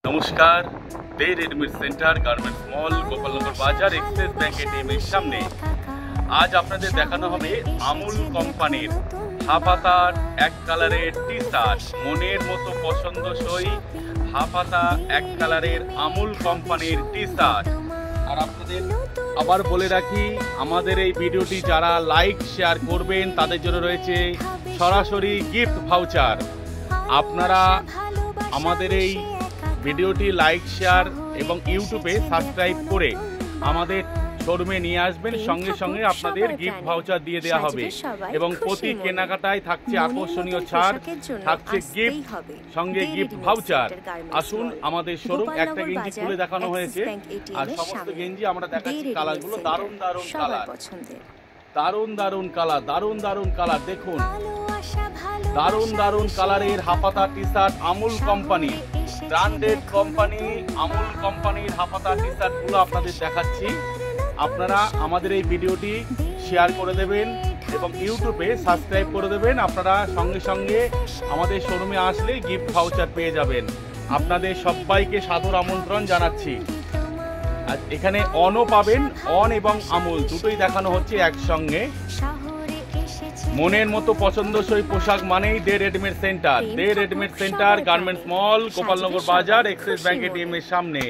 নমস্কার, দে readymade centre garments মল গোপালনগর বাজার axis bank ATM এর সামনে আজ আপনাদের দেখানো হবে আমুল কোম্পানির হাফাতার এক কালারের টি শার্ট। মনের মতো পছন্দসই হাফাতা এক কালারের আমুল কোম্পানির টি শার্ট। আর আপনাদের আবার বলে রাখি, আমাদের এই ভিডিওটি যারা লাইক শেয়ার করবেন তাদের জন্য রয়েছে সরাসরি গিফট ভাউচার। আপনারা আমাদের এই ভিডিওটি লাইক শেয়ার এবং ইউটিউবে সাবস্ক্রাইব করে আমাদের শোরুমে নিয়ে আসবেন, সঙ্গে সঙ্গে আপনাদের গিফট ভাউচার দিয়ে দেওয়া হবে এবং প্রতি কেনাকাটায় থাকছে আকর্ষণীয় ছাড়, থাকছে গিফট, সঙ্গে গিফট ভাউচার। আসুন আমাদের শোরুম। একটা গেঞ্জি খুলে দেখানো হয়েছে আর সমস্ত গেঞ্জি আমরা দেখাচ্ছি। কালারগুলো দারুণ দারুণ কালার, দারুণ দারুণ কালার, দারুণ দারুণ কালার। দেখুন, দারুণ দারুণ কালারের হাফাতা T shirt Amul company, branded company Amul কোম্পানির হাফাতা টি শার্টগুলো আপনাদের দেখাচ্ছি। আপনারা আমাদের এই ভিডিওটি শেয়ার করে দেবেন এবং ইউটিউবে সাবস্ক্রাইব করে দেবেন। আপনারা সঙ্গে সঙ্গে আমাদের শোরুমে আসলে গিফট ভাউচার পেয়ে যাবেন। আপনাদের সবাইকে সাদর আমন্ত্রণ জানাচ্ছি। আর এখানে অনও পাবেন, অন এবং আমুল দুটোই দেখানো হচ্ছে একসঙ্গে। মনের মতো পছন্দসই পোশাক মানেই দে রেডিমেড সেন্টার, দে রেডিমেড সেন্টার গার্মেন্টস মল গোপালনগর বাজার এক্সিস ব্যাংক এটিএম এর সামনে।